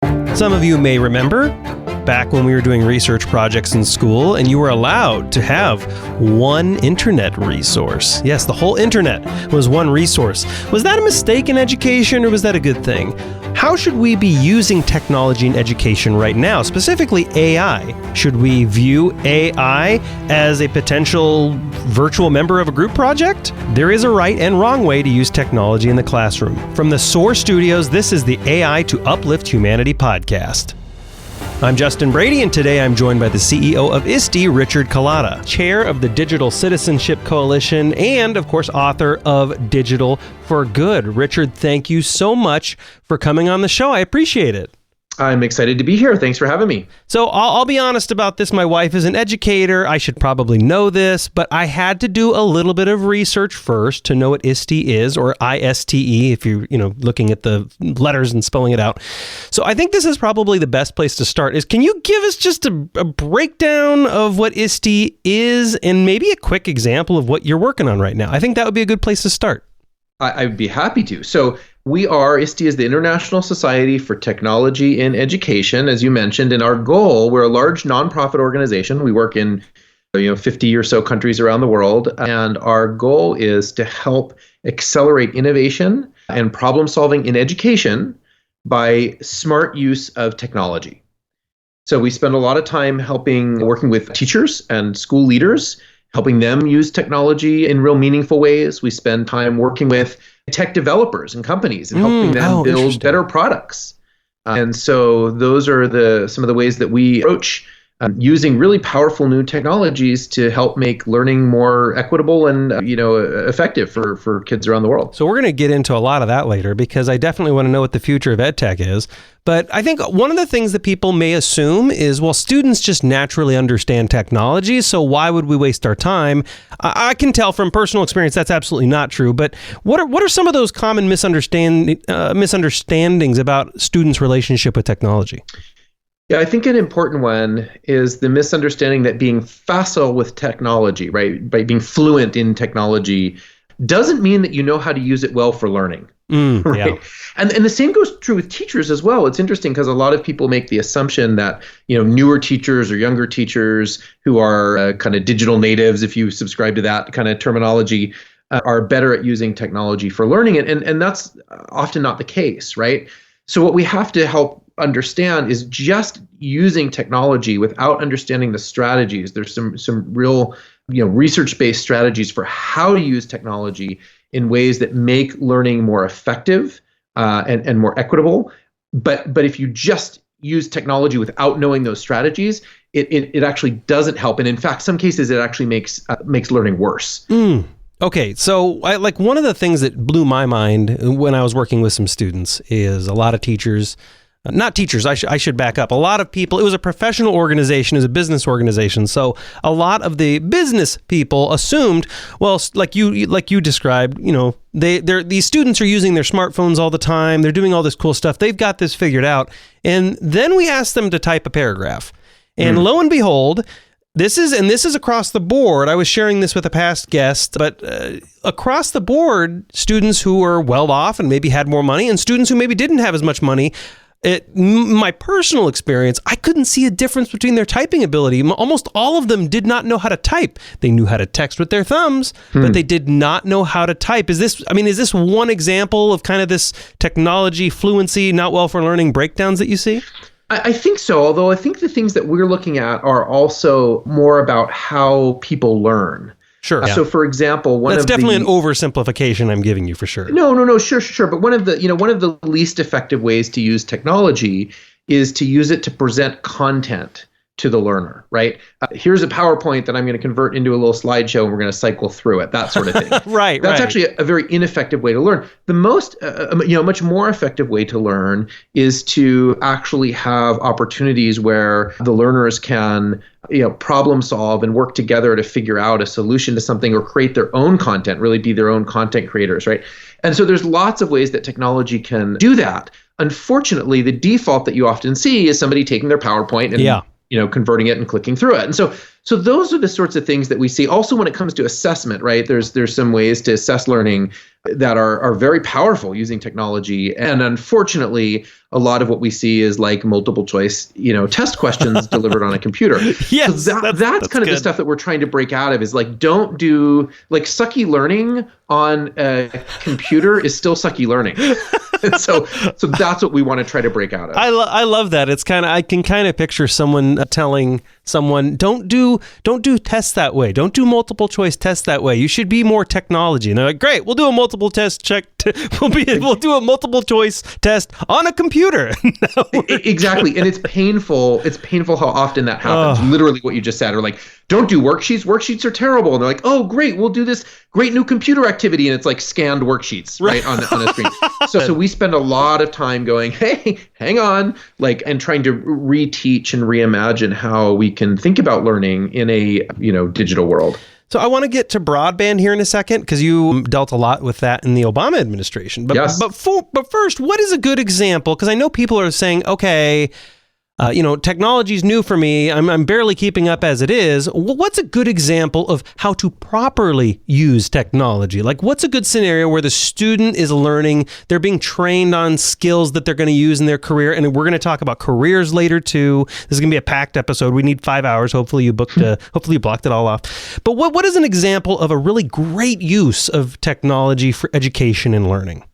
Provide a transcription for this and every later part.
Some of you may remember back when we were doing research projects in school and you were allowed to have one internet resource. Yes, the whole internet was one resource. Was that a mistake in education or was that a good thing? How should we be using technology in education right now, specifically AI? Should we view AI as a potential virtual member of a group project? There is a right and wrong way to use technology in the classroom. From the Soar studios, this is the AI to Uplift Humanity podcast. I'm Justin Brady, and today I'm joined by the CEO of Iste, Richard Culatta, chair of the Digital Citizenship Coalition, and, of course, author of Digital for Good. Richard, thank you so much for coming on the show. I appreciate it. I'm excited to be here. Thanks for having me. So I'll be honest about this. My wife is an educator. I should probably know this, but I had to do a little bit of research first to know what Iste is, or ISTE, if you're looking at the letters and spelling it out. So I think this is probably the best place to start. Can you give us just a breakdown of what Iste is and maybe a quick example of what you're working on right now? I think that would be a good place to start. I'd be happy to. So Iste is the International Society for Technology in Education, as you mentioned, and our goal, we're a large nonprofit organization. We work in 50 or so countries around the world, and our goal is to help accelerate innovation and problem solving in education by smart use of technology. So we spend a lot of time working with teachers and school leaders, helping them use technology in real meaningful ways. We spend time working with tech developers and companies and helping them build better products. And so those are some of the ways that we approach using really powerful new technologies to help make learning more equitable and effective for kids around the world. So we're going to get into a lot of that later because I definitely want to know what the future of EdTech is. But I think one of the things that people may assume is, well, students just naturally understand technology, so why would we waste our time? I can tell from personal experience that's absolutely not true. But what are some of those common misunderstandings about students' relationship with technology? Yeah, I think an important one is the misunderstanding that being facile with technology, right, by being fluent in technology, doesn't mean that you know how to use it well for learning. Right? Yeah. And the same goes true with teachers as well. It's interesting because a lot of people make the assumption that newer teachers or younger teachers who are kind of digital natives, if you subscribe to that kind of terminology, are better at using technology for learning. And that's often not the case, right? So what we have to help understand is just using technology without understanding the strategies. There's some real research-based strategies for how to use technology in ways that make learning more effective and more equitable. But if you just use technology without knowing those strategies, it actually doesn't help. And in fact, some cases it actually makes learning worse. Okay, so one of the things that blew my mind when I was working with some students is a lot of teachers. Not teachers, I should back up. A lot of people, it was a professional organization, it was a business organization. So a lot of the business people assumed, well, like you described, these students are using their smartphones all the time. They're doing all this cool stuff. They've got this figured out. And then we asked them to type a paragraph. And lo and behold, this is across the board. I was sharing this with a past guest, but across the board, students who are well off and maybe had more money and students who maybe didn't have as much money, my personal experience, I couldn't see a difference between their typing ability. Almost all of them did not know how to type. They knew how to text with their thumbs, but they did not know how to type. Is this one example of kind of this technology fluency, not well for learning breakdowns that you see? I think so, although I think the things that we're looking at are also more about how people learn. Sure. So, for example, that's definitely an oversimplification I'm giving you for sure. No, sure. But one of the least effective ways to use technology is to use it to present content to the learner, right? Here's a PowerPoint that I'm going to convert into a little slideshow and we're going to cycle through it, that sort of thing. Right. That's actually a very ineffective way to learn. The most, much more effective way to learn is to actually have opportunities where the learners can, problem solve and work together to figure out a solution to something or create their own content, really be their own content creators, right? And so there's lots of ways that technology can do that. Unfortunately, the default that you often see is somebody taking their PowerPoint and converting it and clicking through it. And so So those are the sorts of things that we see. Also, when it comes to assessment, right? There's some ways to assess learning that are very powerful using technology. And unfortunately, a lot of what we see is like multiple choice, test questions delivered on a computer. Yes, so that's kind of the stuff that we're trying to break out of, is like, don't do like sucky learning on a computer is still sucky learning. so that's what we want to try to break out of. I love that. It's I can kind of picture someone telling someone, don't do tests that way. Don't do multiple choice tests that way. You should be more technology. And they're like, great, we'll do a multiple test check. We'll do a multiple choice test on a computer. Exactly. And it's painful. It's painful how often that happens. Literally what you just said. Or like, don't do worksheets. Worksheets are terrible. And they're like, oh, great, we'll do this great new computer activity. And it's like scanned worksheets, right, on a screen. So we spend a lot of time going, hey, hang on, and trying to reteach and reimagine how we can think about learning in a, digital world. So I want to get to broadband here in a second, because you dealt a lot with that in the Obama administration. But, yes. But first, what is a good example? Because I know people are saying, okay, technology's new for me. I'm barely keeping up as it is. What's a good example of how to properly use technology? Like, what's a good scenario where the student is learning, they're being trained on skills that they're going to use in their career? And we're going to talk about careers later too. This is going to be a packed episode. We need 5 hours. Hopefully you blocked it all off. But what is an example of a really great use of technology for education and learning?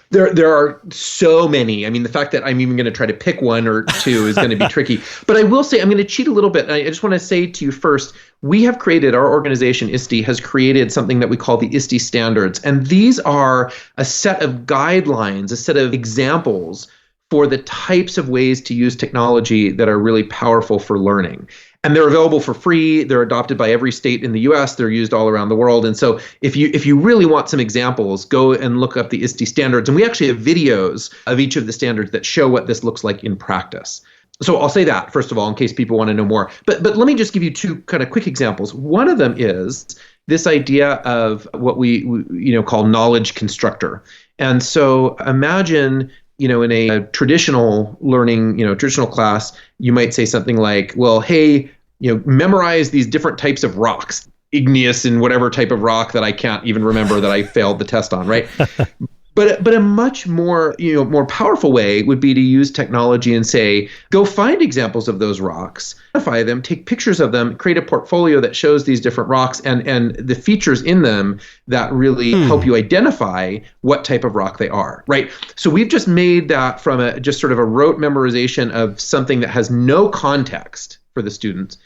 There are so many. I mean, the fact that I'm even going to try to pick one or two is going to be tricky. But I will say, I'm going to cheat a little bit. I just want to say to you first, our organization, Iste, has created something that we call the Iste Standards. And these are a set of guidelines, a set of examples for the types of ways to use technology that are really powerful for learning. And they're available for free. They're adopted by every state in the US. They're used all around the world. And so if you really want some examples, go and look up the Iste Standards. And we actually have videos of each of the standards that show what this looks like in practice. So I'll say that, first of all, in case people want to know more. But let me just give you two kind of quick examples. One of them is this idea of what we call knowledge constructor. And so imagine, in a traditional learning, traditional class, you might say something like, well, hey, memorize these different types of rocks, igneous and whatever type of rock that I can't even remember that I failed the test on, right? But a much more, more powerful way would be to use technology and say, go find examples of those rocks, identify them, take pictures of them, create a portfolio that shows these different rocks and the features in them that really help you identify what type of rock they are, right? So we've just made that from just sort of a rote memorization of something that has no context for the students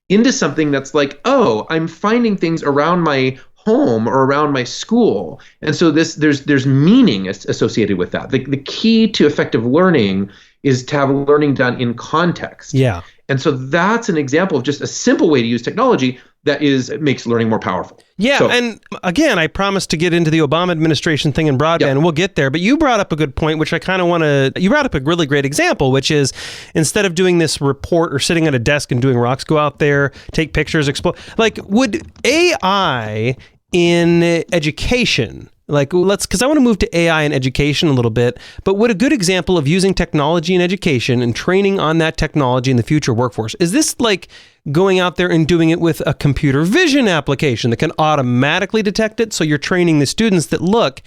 into something that's like, oh, I'm finding things around my home or around my school. And so there's meaning associated with that. The key to effective learning is to have learning done in context. Yeah. And so that's an example of just a simple way to use technology that makes learning more powerful. Yeah, so, and again, I promised to get into the Obama administration thing in broadband, and we'll get there. But you brought up a good point, which I kind of want to. You brought up a really great example, which is instead of doing this report or sitting at a desk and doing rocks, go out there, take pictures, explore. Like, would AI in education, because I want to move to AI in education a little bit, but would a good example of using technology in education and training on that technology in the future workforce, is this like going out there and doing it with a computer vision application that can automatically detect it? So you're training the students that, look,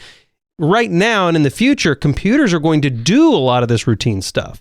right now and in the future, computers are going to do a lot of this routine stuff.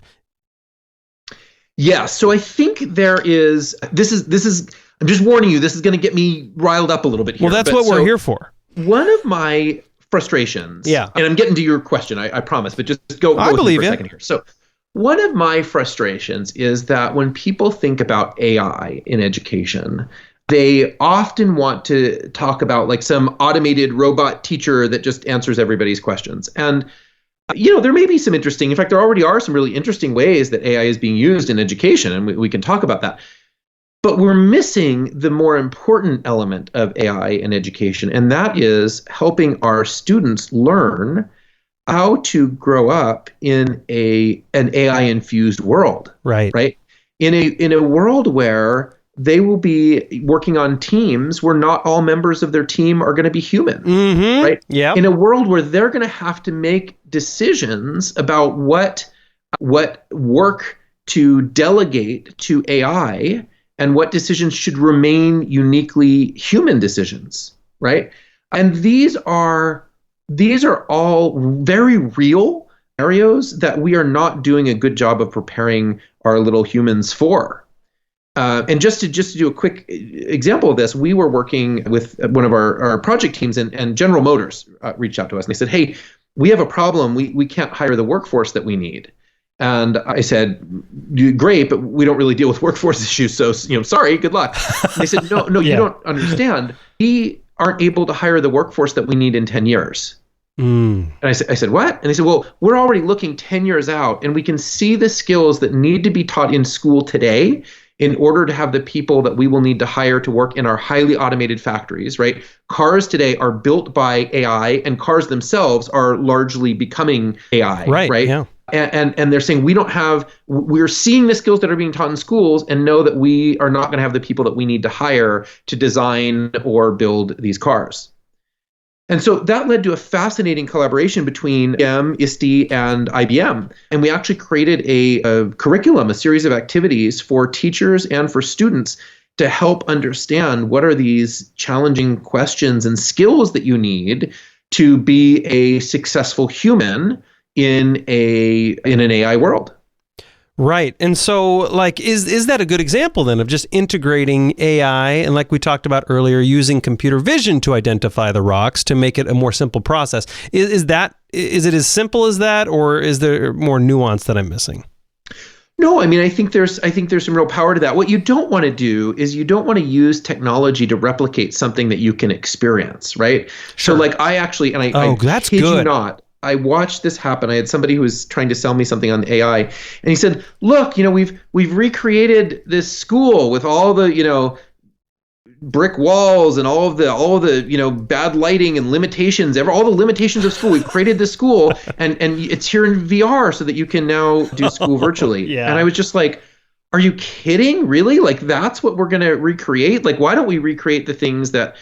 Yeah, so I think this is I'm just warning you, this is going to get me riled up a little bit here. Well, that's what we're here for. One of my frustrations, and I'm getting to your question, I promise, but just go I believe for a second here. So one of my frustrations is that when people think about AI in education, they often want to talk about like some automated robot teacher that just answers everybody's questions. And there may be some interesting, in fact, there already are some really interesting ways that AI is being used in education, and we can talk about that. But we're missing the more important element of AI in education, and that is helping our students learn how to grow up in an AI-infused world. Right. In a world where they will be working on teams where not all members of their team are going to be human. Mm-hmm. Right? Yeah. In a world where they're going to have to make decisions about what work to delegate to AI and what decisions should remain uniquely human decisions, right? And these are all very real scenarios that we are not doing a good job of preparing our little humans for. And just to do a quick example of this, we were working with one of our project teams, and General Motors reached out to us and they said, "Hey, we have a problem. We can't hire the workforce that we need." And I said, "Great, but we don't really deal with workforce issues, so sorry, good luck." And they said, "No, yeah. You don't understand. We aren't able to hire the workforce that we need in 10 years." And I said, "What?" And they said, "Well, we're already looking 10 years out, and we can see the skills that need to be taught in school today in order to have the people that we will need to hire to work in our highly automated factories," right? Cars today are built by AI, and cars themselves are largely becoming AI, right? Yeah. And they're saying we're seeing the skills that are being taught in schools and know that we are not going to have the people that we need to hire to design or build these cars. And so that led to a fascinating collaboration between Iste, and IBM. And we actually created a curriculum, a series of activities for teachers and for students to help understand what are these challenging questions and skills that you need to be a successful human in an AI world. Right. And so, like, is that a good example then of just integrating AI and, like we talked about earlier, using computer vision to identify the rocks to make it a more simple process? Is it as simple as that, or is there more nuance that I'm missing? No, I mean, I think there's some real power to that. What you don't want to do is you don't want to use technology to replicate something that you can experience, right? Sure. So, like, I that's kid good. you not, I watched this happen. I had somebody who was trying to sell me something on AI, and he said, "Look, we've recreated this school with all the brick walls and all of the bad lighting and limitations, all the limitations of school. We've created this school, and it's here in VR so that you can now do school virtually." Yeah. And I was just like, "Are you kidding? Really? Like, that's what we're going to recreate? Like, why don't we recreate the things that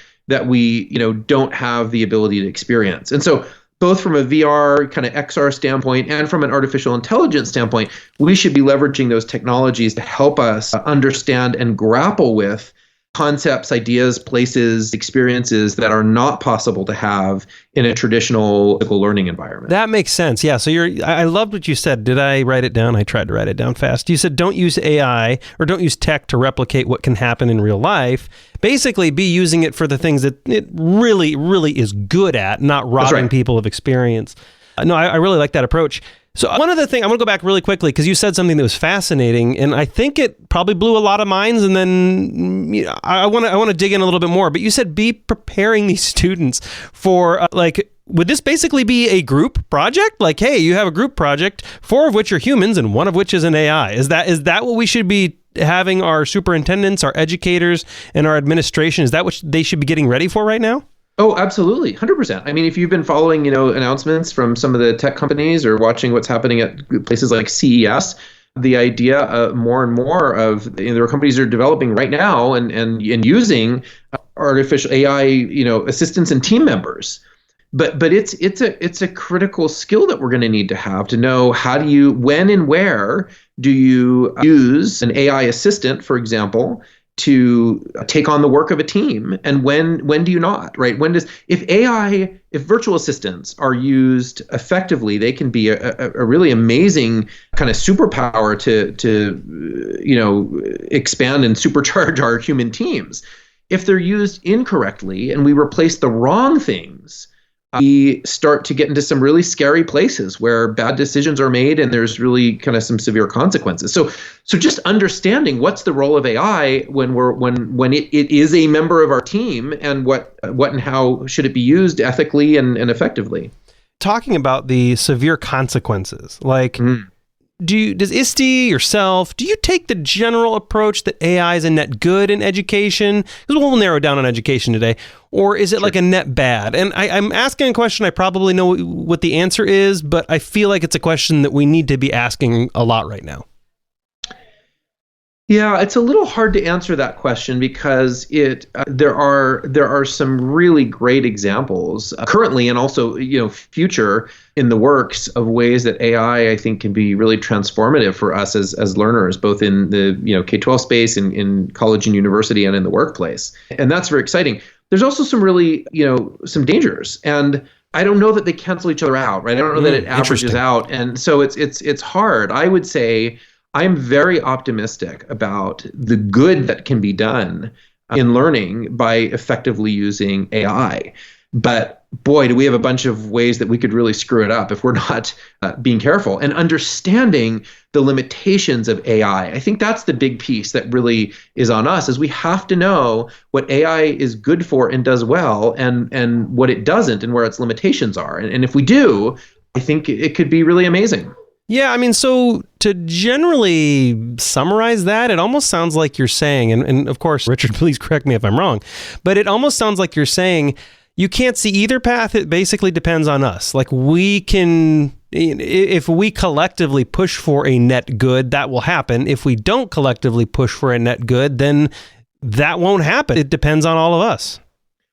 we don't have the ability to experience?" And so, both from a VR kind of XR standpoint and from an artificial intelligence standpoint, we should be leveraging those technologies to help us understand and grapple with concepts, ideas, places, experiences that are not possible to have in a traditional learning environment. That makes sense. Yeah. So I loved what you said. Did I write it down? I tried to write it down fast. You said don't use AI or don't use tech to replicate what can happen in real life. Basically, be using it for the things that it really, really is good at, not robbing people of experience. No, I really like that approach. So one other thing, I'm going to go back really quickly because you said something that was fascinating, and I think it probably blew a lot of minds. And then I want to dig in a little bit more. But you said be preparing these students for would this basically be a group project? Like, hey, you have a group project, 4 of which are humans and 1 of which is an AI. Is that what we should be having our superintendents, our educators, and our administration? Is that what they should be getting ready for right now? Oh, absolutely. 100%. I mean, if you've been following, announcements from some of the tech companies or watching what's happening at places like CES, the idea of more and more of there are companies that are developing right now and using artificial AI, assistants and team members. But it's a critical skill that we're going to need to have to know when and where do you use an AI assistant, for example, to take on the work of a team, and when do you not, right? If virtual assistants are used effectively, they can be a really amazing kind of superpower to expand and supercharge our human teams. If they're used incorrectly and we replace the wrong things, we start to get into some really scary places where bad decisions are made and there's really kind of some severe consequences. So just understanding what's the role of AI when it is a member of our team, and what and how should it be used ethically and effectively. Talking about the severe consequences, like does Iste, yourself, do you take the general approach that AI is a net good in education? Because we'll narrow down on education today. Or is it like a net bad? And I'm asking a question I probably know what the answer is, but I feel like it's a question that we need to be asking a lot right now. Yeah, it's a little hard to answer that question because there are some really great examples currently and also future in the works of ways that AI I think can be really transformative for us as learners, both in the K-12 space, in college and university, and in the workplace. And that's very exciting. There's also some really some dangers, and I don't know that they cancel each other out, right? I don't know that it averages out, and so it's hard. I would say I'm very optimistic about the good that can be done in learning by effectively using AI. But boy, do we have a bunch of ways that we could really screw it up if we're not being careful and understanding the limitations of AI. I think that's the big piece that really is on us, is we have to know what AI is good for and does well, and what it doesn't and where its limitations are. And if we do, I think it could be really amazing. Yeah, I mean, so to generally summarize that, it almost sounds like you're saying, and of course, Richard, please correct me if I'm wrong, but it almost sounds like you're saying you can't see either path. It basically depends on us. Like we can, if we collectively push for a net good, that will happen. If we don't collectively push for a net good, then that won't happen. It depends on all of us.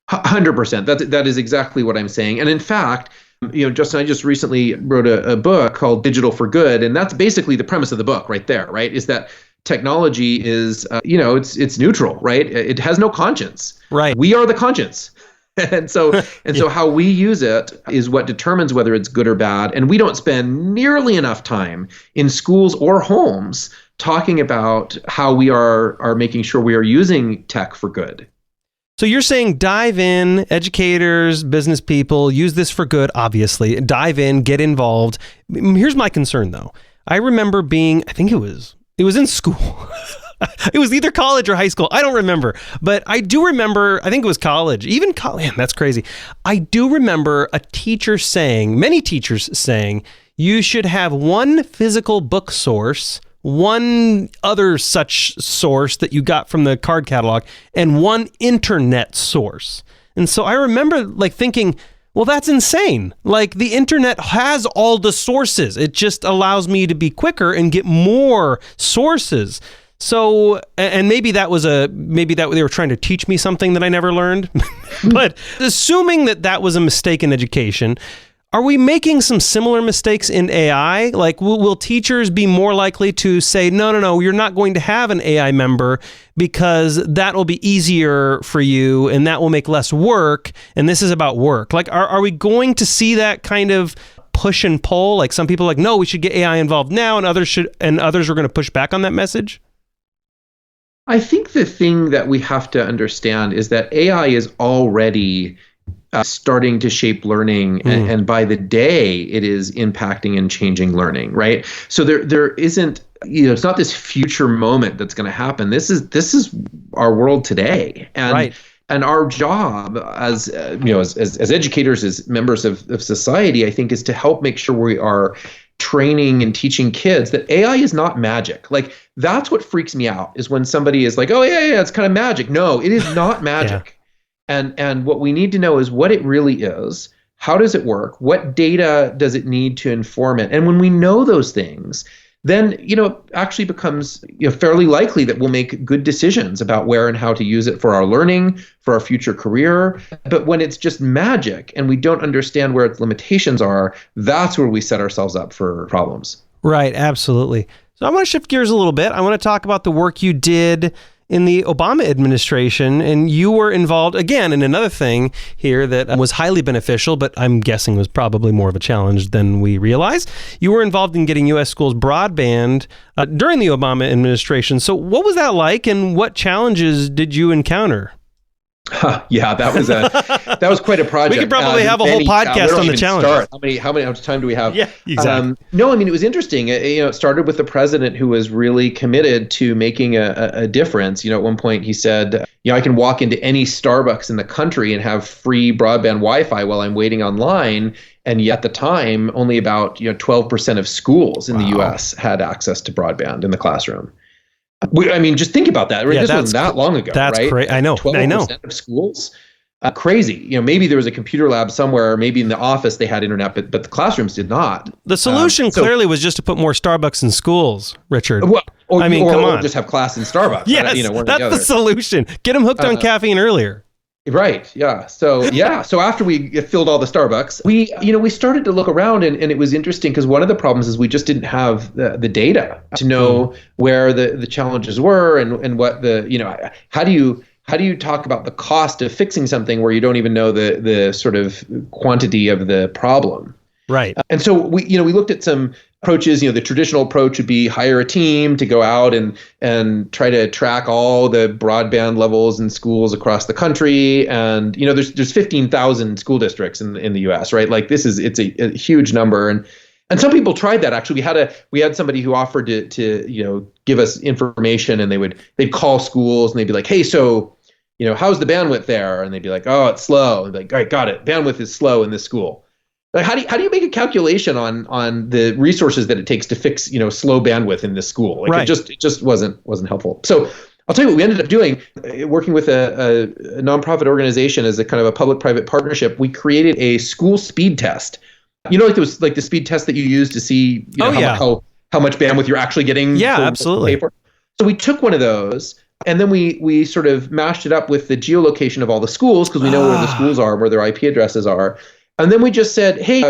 100%. That is exactly what I'm saying. And in fact, Justin, I just recently wrote a book called Digital for Good, and that's basically the premise of the book right there, right? Is that technology is, it's neutral, right? It has no conscience. Right. We are the conscience. And so how we use it is what determines whether it's good or bad. And we don't spend nearly enough time in schools or homes talking about how we are making sure we are using tech for good. So you're saying dive in, educators, business people, use this for good, obviously. Dive in, get involved. Here's my concern, though. I remember I think it was in school. It was either college or high school. I don't remember. But I do remember, I think it was college. Even college, man, that's crazy. I do remember many teachers saying, you should have one physical book source, one other such source that you got from the card catalog, and one internet source. And so I remember thinking, well, that's insane. Like the internet has all the sources. It just allows me to be quicker and get more sources. So, and maybe that they were trying to teach me something that I never learned. But assuming that was a mistake in education, are we making some similar mistakes in AI? Like, will teachers be more likely to say, no, you're not going to have an AI member because that will be easier for you and that will make less work, and this is about work? Like, are we going to see that kind of push and pull? Like some people are like, no, we should get AI involved now, and others are going to push back on that message? I think the thing that we have to understand is that AI is already starting to shape learning, and by the day it is impacting and changing learning, right? So there isn't, it's not this future moment that's going to happen. This is our world today, and right. And our job as as educators, as members of society, I think, is to help make sure we are training and teaching kids that AI is not magic. Like, that's what freaks me out, is when somebody is like, oh yeah, it's kind of magic. No, it is not magic. Yeah. And what we need to know is what it really is. How does it work? What data does it need to inform it? And when we know those things, then it actually becomes fairly likely that we'll make good decisions about where and how to use it for our learning, for our future career. But when it's just magic and we don't understand where its limitations are, that's where we set ourselves up for problems. Right, absolutely. So I want to shift gears a little bit. I want to talk about the work you did in the Obama administration, and you were involved, again, in another thing here that was highly beneficial, but I'm guessing was probably more of a challenge than we realized. You were involved in getting U.S. schools broadband during the Obama administration. So what was that like, and what challenges did you encounter? Yeah, that was quite a project. We could probably have a whole podcast on the challenge. How much time do we have? Yeah, exactly. No, I mean, it was interesting. It started with the president, who was really committed to making a difference. At one point he said, I can walk into any Starbucks in the country and have free broadband Wi-Fi while I'm waiting online. And yet at the time, only about 12% of schools in the U.S. had access to broadband in the classroom. Just think about that. Right? Yeah, this wasn't that long ago. That's right? Crazy. I know. 12% of schools. Crazy. Maybe there was a computer lab somewhere. Maybe in the office they had internet, but the classrooms did not. The solution clearly was just to put more Starbucks in schools, Richard. Well, Or, I mean, come on. Or just have class in Starbucks. Yes, one or that's the solution. Get them hooked on caffeine earlier. Right. Yeah. So So after we filled all the Starbucks, we started to look around, and it was interesting because one of the problems is we just didn't have the data to know where the challenges were and what how do you talk about the cost of fixing something where you don't even know the sort of quantity of the problem. Right. And so we looked at some approaches. The traditional approach would be hire a team to go out and try to track all the broadband levels in schools across the country. And there's 15,000 school districts in the U.S. right? Like it's a huge number. And some people tried that. Actually, we had somebody who offered to give us information, and they'd call schools and they'd be like, hey, so how's the bandwidth there? And they'd be like, oh, it's slow. And they'd be like, all right, got it. Bandwidth is slow in this school. Like, how do you make a calculation on the resources that it takes to fix slow bandwidth in this school? Like, right. It just wasn't helpful. So I'll tell you what we ended up doing, working with a nonprofit organization as a kind of a public-private partnership. We created a school speed test. Like there was like the speed test that you use to see how much bandwidth you're actually getting. Yeah, absolutely. So we took one of those. And then we sort of mashed it up with the geolocation of all the schools because we know where the schools are, where their IP addresses are. And then we just said, hey,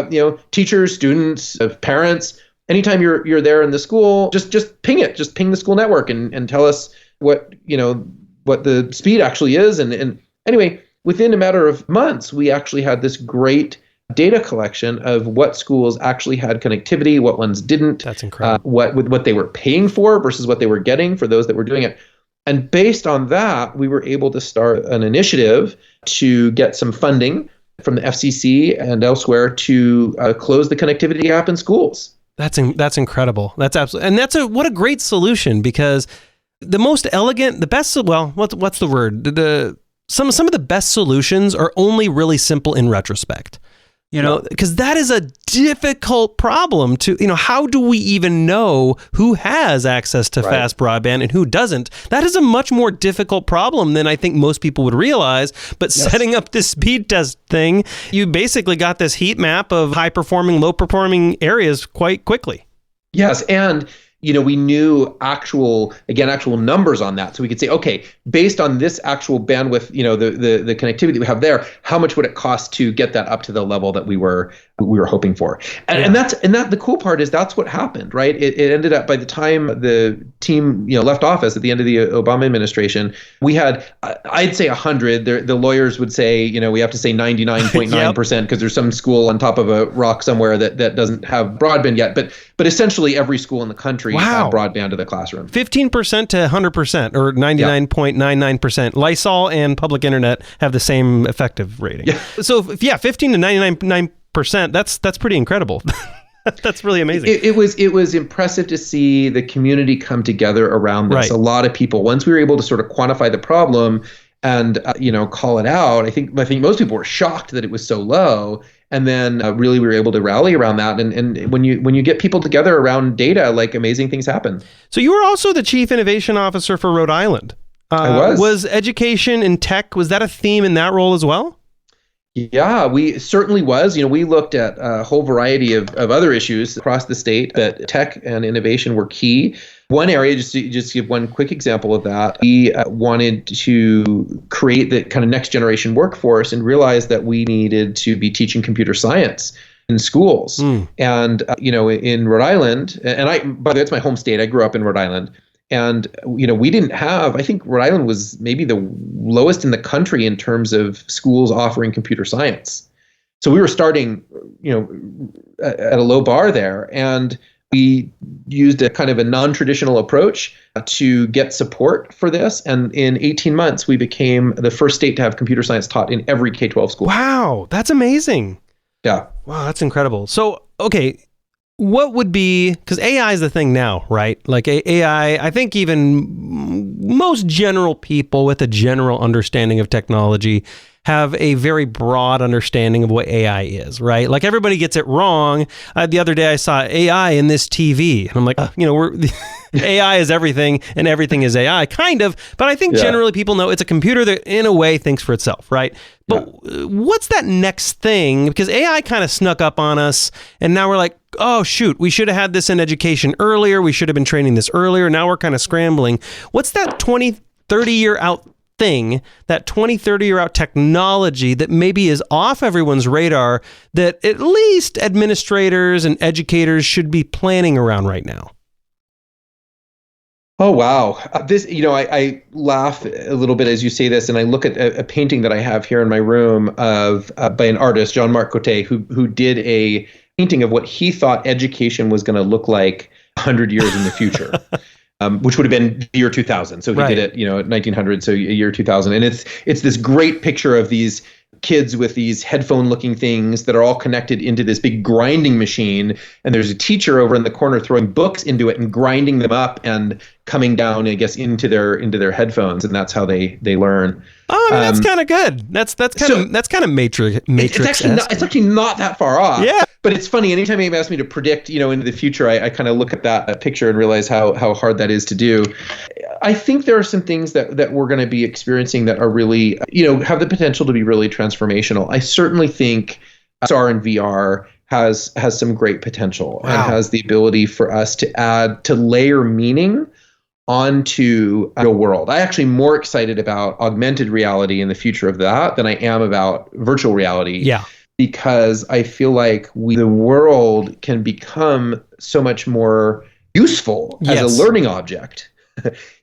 teachers, students, parents, anytime you're there in the school, just ping it, just ping the school network and tell us what the speed actually is. And anyway, within a matter of months, we actually had this great data collection of what schools actually had connectivity, what ones didn't. That's incredible. What they were paying for versus what they were getting for those that were doing it. And based on that, we were able to start an initiative to get some funding from the FCC and elsewhere to close the connectivity gap in schools. That's incredible. That's absolutely, and what a great solution, because the most elegant, the best, well, what's the word? Some of the best solutions are only really simple in retrospect. Because that is a difficult problem to, how do we even know who has access to fast broadband and who doesn't? That is a much more difficult problem than I think most people would realize. But setting up this speed test thing, you basically got this heat map of high performing, low performing areas quite quickly. Yes. And we knew actual numbers on that. So we could say, okay, based on this actual bandwidth, the connectivity that we have there, how much would it cost to get that up to the level that we were hoping for? And the cool part is that's what happened, right? It ended up, by the time the team, left office at the end of the Obama administration, we had, I'd say 100. The lawyers would say, we have to say 99.9% because there's some school on top of a rock somewhere that doesn't have broadband yet. But essentially every school in the country had broadband to the classroom. 15% to 100% or 99.99%. Lysol and public internet have the same effective rating. Yeah. So 15 to 99%, that's pretty incredible. That's really amazing. It was impressive to see the community come together around this. Right. A lot of people, once we were able to sort of quantify the problem and call it out, I think most people were shocked that it was so low. And then really we were able to rally around that. And when you get people together around data, like, amazing things happen. So you were also the Chief Innovation Officer for Rhode Island. I was. Was education and tech, was that a theme in that role as well? Yeah, we certainly was. We looked at a whole variety of other issues across the state, but tech and innovation were key. One area, just to give one quick example of that, we wanted to create the kind of next generation workforce and realized that we needed to be teaching computer science in schools. And, in Rhode Island, and by the way, it's my home state. I grew up in Rhode Island. And, we didn't have, I think Rhode Island was maybe the lowest in the country in terms of schools offering computer science. So we were starting, at a low bar there. And we used a kind of a non-traditional approach to get support for this. And in 18 months, we became the first state to have computer science taught in every K-12 school. Wow, that's amazing. Yeah. Wow, that's incredible. So, okay. What would be, because AI is the thing now, right? Like AI, I think even most general people with a general understanding of technology have a very broad understanding of what AI is, right? Like everybody gets it wrong. The other day I saw AI in this TV, and I'm like, AI is everything, and everything is AI, kind of. But I think generally people know it's a computer that, in a way, thinks for itself, right? But what's that next thing? Because AI kind of snuck up on us, and now we're like, oh, shoot, we should have had this in education earlier. We should have been training this earlier. Now we're kind of scrambling. What's that 20, 30-year out thing, that 20, 30-year out technology that maybe is off everyone's radar that at least administrators and educators should be planning around right now? Oh, wow. This, I laugh a little bit as you say this, and I look at a painting that I have here in my room of by an artist, Jean-Marc Coté, who did a painting of what he thought education was going to look like 100 years in the future, which would have been the year 2000. So he did it, at 1900, so year 2000. And it's this great picture of these kids with these headphone-looking things that are all connected into this big grinding machine. And there's a teacher over in the corner throwing books into it and grinding them up and coming down, I guess, into their headphones, and that's how they learn. Oh, I mean, that's kind of good. That's kind of Matrix. It's actually not that far off. Yeah. But it's funny. Anytime you ask me to predict, into the future, I kind of look at that picture and realize how hard that is to do. I think there are some things that we're going to be experiencing that are really, have the potential to be really transformational. I certainly think SAR and VR has some great potential and has the ability for us to layer meaning onto the world. I'm actually more excited about augmented reality and the future of that than I am about virtual reality. Yeah. Because I feel like the world can become so much more useful as a learning object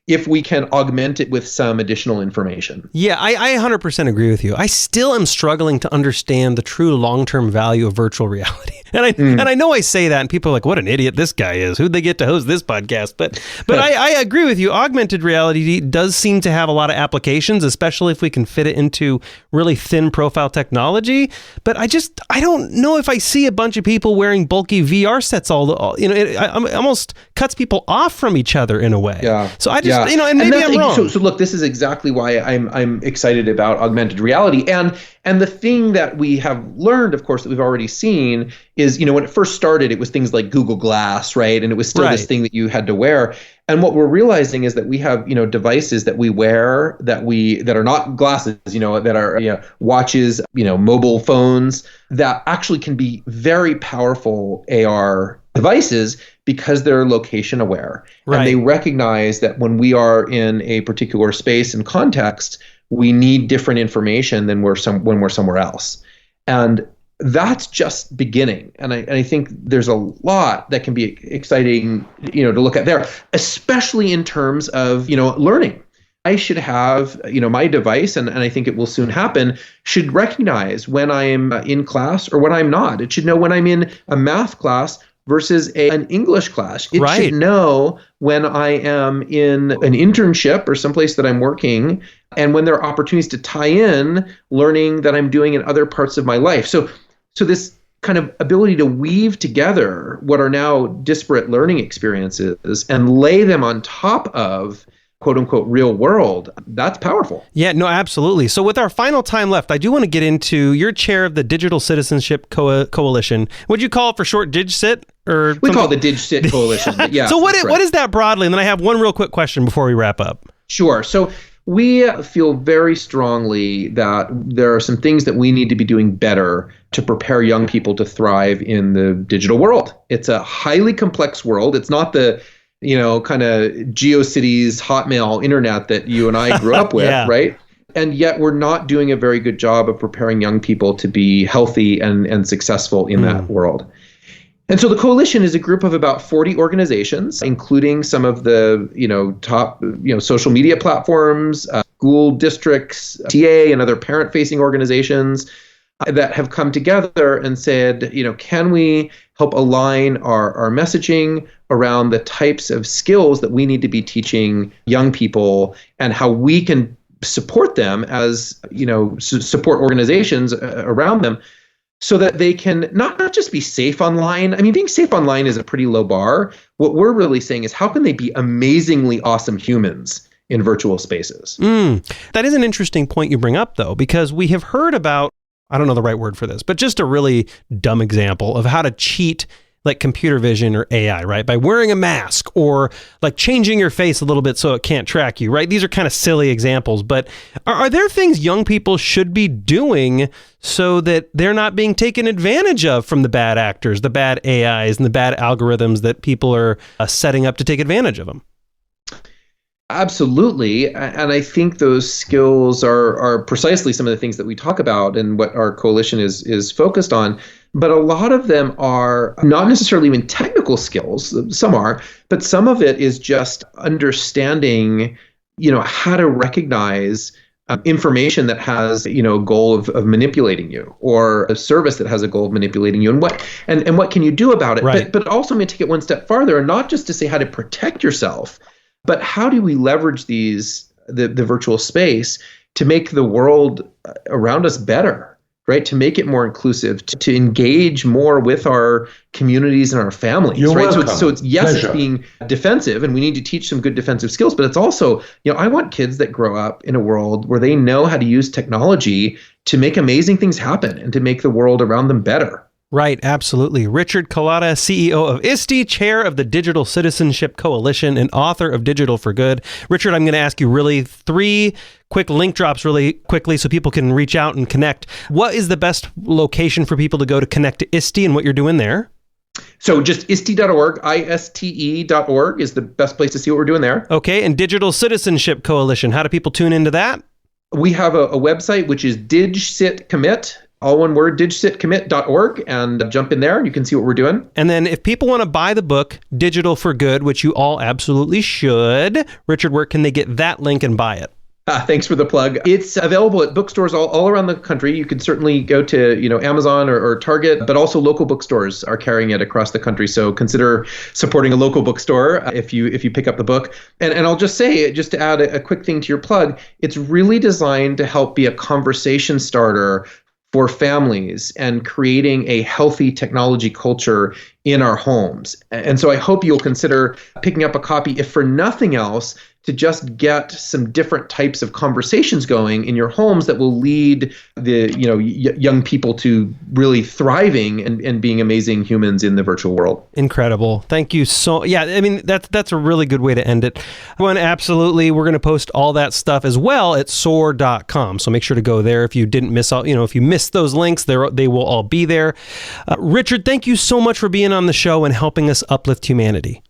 if we can augment it with some additional information. Yeah, I 100% agree with you. I still am struggling to understand the true long-term value of virtual reality. And I know I say that, and people are like, what an idiot this guy is. Who'd they get to host this podcast? But I agree with you. Augmented reality does seem to have a lot of applications, especially if we can fit it into really thin profile technology. But I don't know if I see a bunch of people wearing bulky VR sets it almost cuts people off from each other in a way. Yeah. So I just, and maybe I'm wrong. So look, this is exactly why I'm excited about augmented reality. And the thing that we have learned, of course, that we've already seen is, when it first started, it was things like Google Glass, right? And it was still this thing that you had to wear. And what we're realizing is that we have, devices that we wear that are not glasses, that are watches, mobile phones that actually can be very powerful AR devices because they're location aware. Right. And they recognize that when we are in a particular space and context, we need different information than when we're somewhere else. And that's just beginning. And I think there's a lot that can be exciting, to look at there, especially in terms of, learning. I should have, my device, and I think it will soon happen, should recognize when I am in class or when I'm not. It should know when I'm in a math class versus an English class. It should know when I am in an internship or someplace that I'm working, and when there are opportunities to tie in learning that I'm doing in other parts of my life. So this kind of ability to weave together what are now disparate learning experiences and lay them on top of quote unquote real world, that's powerful. Yeah, no, absolutely. So with our final time left, I do want to get into your chair of the Digital Citizenship Coalition. Would you call it for short DigCit? We call it the DigCit Coalition. Yeah. So what is that broadly? And then I have one real quick question before we wrap up. Sure. So we feel very strongly that there are some things that we need to be doing better to prepare young people to thrive in the digital world. It's a highly complex world. It's not the kind of GeoCities, Hotmail internet that you and I grew up with, right? And yet we're not doing a very good job of preparing young people to be healthy and successful in that world. And so the coalition is a group of about 40 organizations, including some of the, top, social media platforms, school districts, TA and other parent-facing organizations that have come together and said, can we help align our messaging around the types of skills that we need to be teaching young people and how we can support them as, support organizations around them so that they can not just be safe online. I mean, being safe online is a pretty low bar. What we're really saying is how can they be amazingly awesome humans in virtual spaces. That is an interesting point you bring up, though, because we have heard about, I don't know the right word for this, but just a really dumb example of how to cheat like computer vision or AI, right? By wearing a mask or like changing your face a little bit so it can't track you, right? These are kind of silly examples, but are there things young people should be doing so that they're not being taken advantage of from the bad actors, the bad AIs, and the bad algorithms that people are setting up to take advantage of them? Absolutely. And I think those skills are precisely some of the things that we talk about and what our coalition is focused on. But a lot of them are not necessarily even technical skills. Some are, but some of it is just understanding, how to recognize information that has, a goal of manipulating you, or a service that has a goal of manipulating you, and what can you do about it? Right. But also I'm going to take it one step farther, and not just to say how to protect yourself, but how do we leverage the virtual space to make the world around us better? Right, to make it more inclusive, to engage more with our communities and our families. You're right, welcome. so it's yes, Pleasure. It's being defensive, and we need to teach some good defensive skills. But it's also, I want kids that grow up in a world where they know how to use technology to make amazing things happen and to make the world around them better. Right, absolutely. Richard Culatta, CEO of Iste, chair of the Digital Citizenship Coalition, and author of Digital for Good. Richard, I'm going to ask you really 3 quick link drops really quickly so people can reach out and connect. What is the best location for people to go to connect to Iste and what you're doing there? So just iste.org, ISTE.org is the best place to see what we're doing there. Okay, and Digital Citizenship Coalition, how do people tune into that? We have a website, which is DigCitCommit, all one word, digcitcommit.org, and jump in there and you can see what we're doing. And then if people want to buy the book, Digital for Good, which you all absolutely should, Richard, where can they get that link and buy it? Thanks for the plug. It's available at bookstores all around the country. You can certainly go to Amazon or Target, but also local bookstores are carrying it across the country. So consider supporting a local bookstore if you pick up the book. And I'll just say, just to add a quick thing to your plug, it's really designed to help be a conversation starter for families and creating a healthy technology culture in our homes. And so I hope you'll consider picking up a copy, if for nothing else, to just get some different types of conversations going in your homes that will lead the young people to really thriving and being amazing humans in the virtual world. Incredible. Thank you so. Yeah, I mean that's a really good way to end it. Absolutely, we're going to post all that stuff as well at soar.com. So make sure to go there if you didn't miss out. If you missed those links, they will all be there. Richard, thank you so much for being on the show and helping us uplift humanity.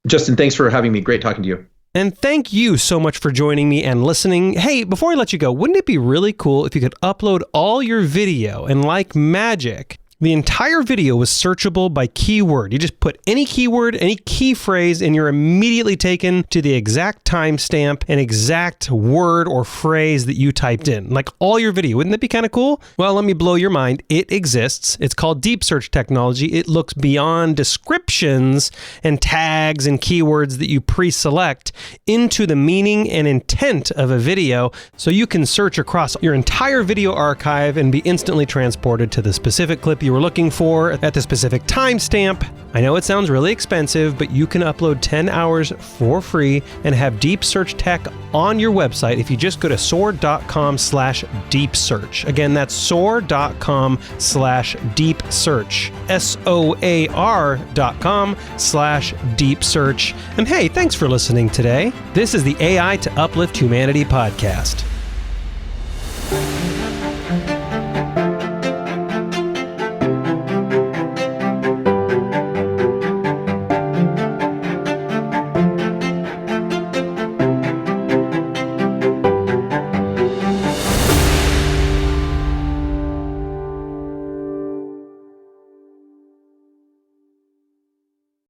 Justin, thanks for having me. Great talking to you. And thank you so much for joining me and listening. Hey, before I let you go, wouldn't it be really cool if you could upload all your video and like magic, the entire video was searchable by keyword. You just put any keyword, any key phrase, and you're immediately taken to the exact timestamp and exact word or phrase that you typed in. Like all your video. Wouldn't that be kind of cool? Well, let me blow your mind. It exists. It's called deep search technology. It looks beyond descriptions and tags and keywords that you pre-select into the meaning and intent of a video, so you can search across your entire video archive and be instantly transported to the specific clip you were looking for at the specific timestamp. I know it sounds really expensive, but you can upload 10 hours for free and have deep search tech on your website if you just go to soar.com/deep search. Again, that's soar.com/deep search. SOAR.com/deep search. And hey, thanks for listening today. This is the AI to Uplift Humanity podcast.